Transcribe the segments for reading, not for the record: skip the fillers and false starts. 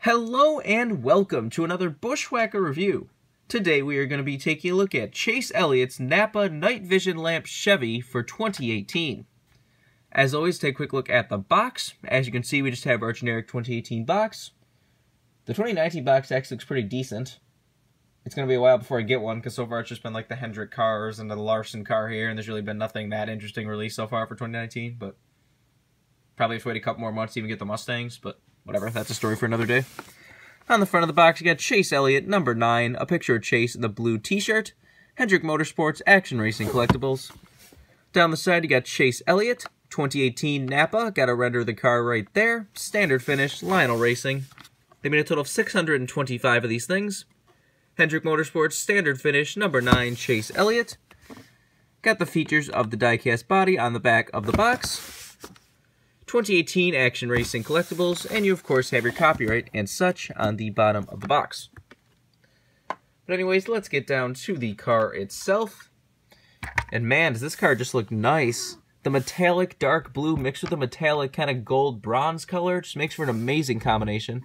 Hello and welcome to another Bushwhacker review. Today we are going to be taking a look at Chase Elliott's Napa Night Vision Lamp Chevy for 2018. As always, take a quick look at the box. As you can see, we just have our generic 2018 box. The 2019 box actually looks pretty decent. It's going to be a while before I get one, because so far it's just been like the Hendrick cars and the Larson car here, and there's really been nothing that interesting released so far for 2019, but probably have to wait a couple more months to even get the Mustangs, but whatever, that's a story for another day. On the front of the box, you got Chase Elliott, number 9, a picture of Chase in the blue t-shirt, Hendrick Motorsports Action Racing Collectibles. Down the side, you got Chase Elliott, 2018 Napa, got to render the car right there, standard finish, Lionel Racing. They made a total of 625 of these things. Hendrick Motorsports standard finish, number 9, Chase Elliott. Got the features of the Diecast body on the back of the box. 2018 Action Racing Collectibles, and you of course have your copyright and such on the bottom of the box. But anyways, let's get down to the car itself. And man, does this car just look nice. The metallic dark blue mixed with the metallic kind of gold bronze color just makes for an amazing combination.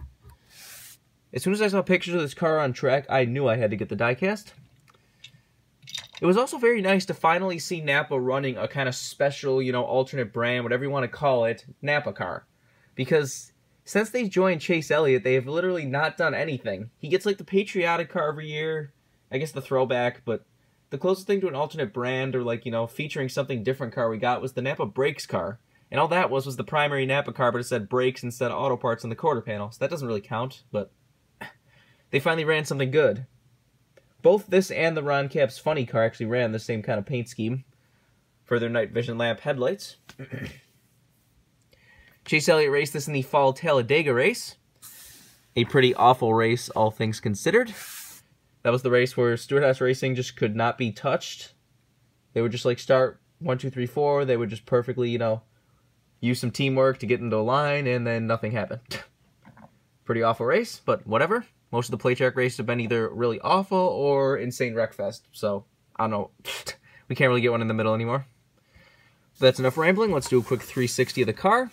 As soon as I saw pictures of this car on track, I knew I had to get the diecast. It was also very nice to finally see Napa running a kind of special, alternate brand, whatever you want to call it, Napa car. Because since they joined Chase Elliott, they have literally not done anything. He gets like the patriotic car every year, I guess the throwback, but the closest thing to an alternate brand or like, featuring something different car we got was the Napa Brakes car. And all that was the primary Napa car, but it said brakes instead of auto parts on the quarter panel. So that doesn't really count, but they finally ran something good. Both this and the Ron Capps Funny car actually ran the same kind of paint scheme for their night vision lamp headlights. Chase Elliott raced this in the fall Talladega race. A pretty awful race, all things considered. That was the race where Stewart Haas Racing just could not be touched. They would just like start 1, 2, 3, 4. They would just perfectly, use some teamwork to get into a line, and then nothing happened. Pretty awful race, but whatever. Most of the play track races have been either really awful or insane wreckfest, so I don't know. We can't really get one in the middle anymore. But that's enough rambling. Let's do a quick 360 of the car.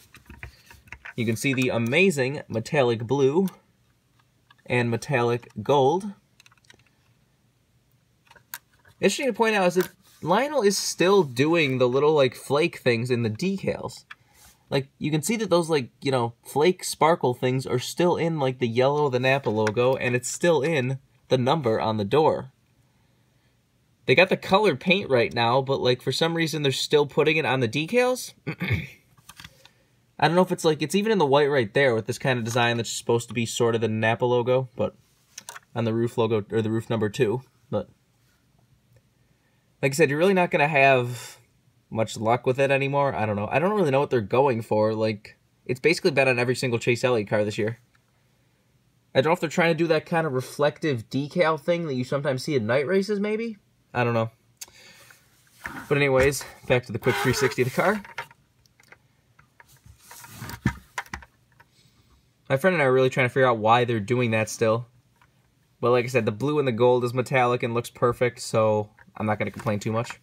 You can see the amazing metallic blue and metallic gold. Interesting to point out is that Lionel is still doing the little flake things in the decals. You can see that those, flake sparkle things are still in, the yellow of the Napa logo, and it's still in the number on the door. They got the colored paint right now, but, for some reason, they're still putting it on the decals. I don't know if it's, it's even in the white right there with this kind of design that's supposed to be sort of the Napa logo, but on the roof logo, or the roof number 2. But, like I said, you're really not going to have much luck with it anymore. I don't know. I don't really know what they're going for. It's basically been on every single Chase Elliott car this year. I don't know if they're trying to do that kind of reflective decal thing that you sometimes see in night races, maybe? I don't know. But anyways, back to the quick 360 of the car. My friend and I are really trying to figure out why they're doing that still. But like I said, the blue and the gold is metallic and looks perfect, so I'm not going to complain too much.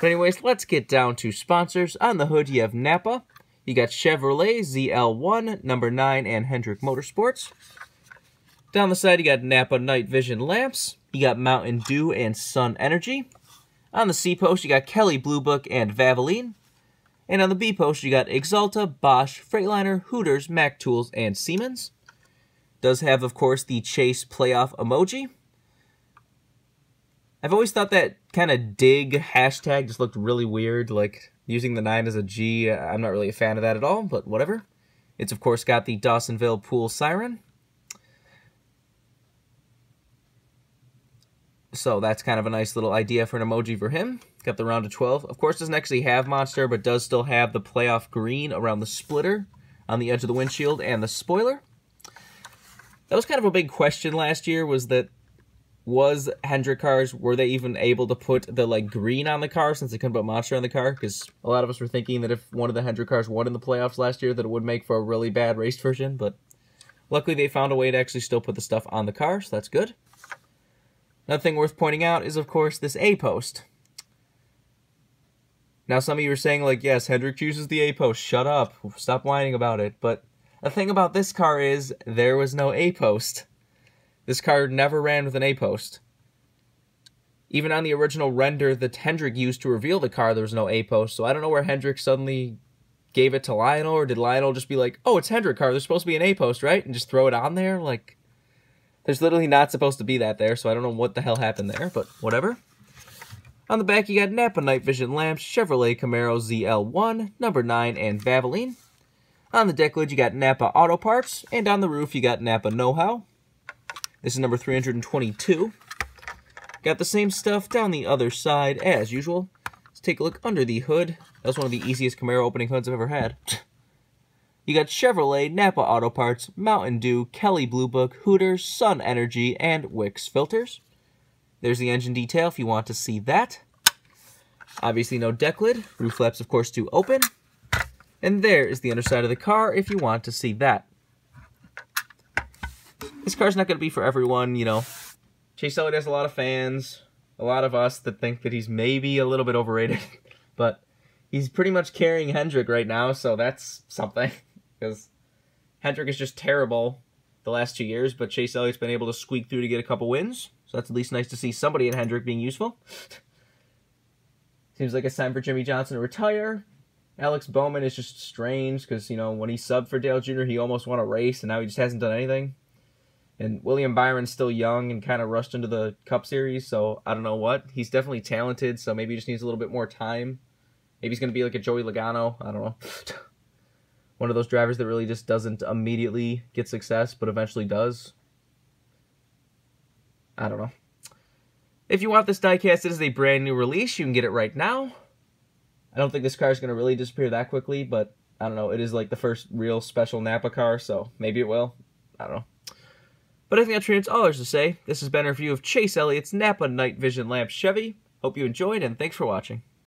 But anyways, let's get down to sponsors. On the hood, you have Napa. You got Chevrolet, ZL1, number 9, and Hendrick Motorsports. Down the side, you got Napa Night Vision Lamps. You got Mountain Dew and Sun Energy. On the C post, you got Kelly Blue Book and Valvoline. And on the B post, you got Axalta, Bosch, Freightliner, Hooters, Mac Tools, and Siemens. Does have, of course, the Chase Playoff emoji. I've always thought that kind of dig hashtag just looked really weird, using the 9 as a G. I'm not really a fan of that at all, but whatever. It's, of course, got the Dawsonville Pool Siren. So that's kind of a nice little idea for an emoji for him. Got the round of 12. Of course, doesn't actually have Monster, but does still have the playoff green around the splitter on the edge of the windshield and the spoiler. That was kind of a big question last year, was Hendrick cars, were they even able to put the green on the car since they couldn't put Monster on the car? Because a lot of us were thinking that if one of the Hendrick cars won in the playoffs last year, that it would make for a really bad race version. But luckily they found a way to actually still put the stuff on the car, so that's good. Another thing worth pointing out is, of course, this A-post. Now some of you are saying, yes, Hendrick chooses the A-post. Shut up. Stop whining about it. But The thing about this car is there was no A-post. This car never ran with an A-post. Even on the original render that Hendrick used to reveal the car, there was no A-post. So I don't know where Hendrick suddenly gave it to Lionel, or did Lionel just be like, oh, it's Hendrick car, there's supposed to be an A-post, right? And just throw it on there? Like, there's literally not supposed to be that there, so I don't know what the hell happened there, but whatever. On the back, you got Napa night vision lamps, Chevrolet Camaro ZL1, number 9, and Valvoline. On the deck lid, you got Napa Auto Parts, and on the roof, you got Napa Know-How. This is number 322. Got the same stuff down the other side as usual. Let's take a look under the hood. That was one of the easiest Camaro opening hoods I've ever had. You got Chevrolet, Napa Auto Parts, Mountain Dew, Kelly Blue Book, Hooters, Sun Energy, and Wix filters. There's the engine detail if you want to see that. Obviously no deck lid. Roof flaps, of course, to open. And there is the underside of the car if you want to see that. This car's not going to be for everyone, you know. Chase Elliott has a lot of fans, a lot of us that think that he's maybe a little bit overrated, but he's pretty much carrying Hendrick right now, so that's something, because Hendrick is just terrible the last 2 years, but Chase Elliott's been able to squeak through to get a couple wins, so that's at least nice to see somebody in Hendrick being useful. Seems like it's time for Jimmy Johnson to retire. Alex Bowman is just strange, because, you know, when he subbed for Dale Jr., he almost won a race, and now he just hasn't done anything. And William Byron's still young and kind of rushed into the Cup Series, so I don't know what. He's definitely talented, so maybe he just needs a little bit more time. Maybe he's going to be like a Joey Logano. I don't know. One of those drivers that really just doesn't immediately get success, but eventually does. I don't know. If you want this diecast, it is a brand new release. You can get it right now. I don't think this car is going to really disappear that quickly, but I don't know. It is like the first real special Napa car, so maybe it will. I don't know. But I think that's pretty much all there's to say. This has been a review of Chase Elliott's Napa Night Vision Lamp Chevy. Hope you enjoyed, and thanks for watching.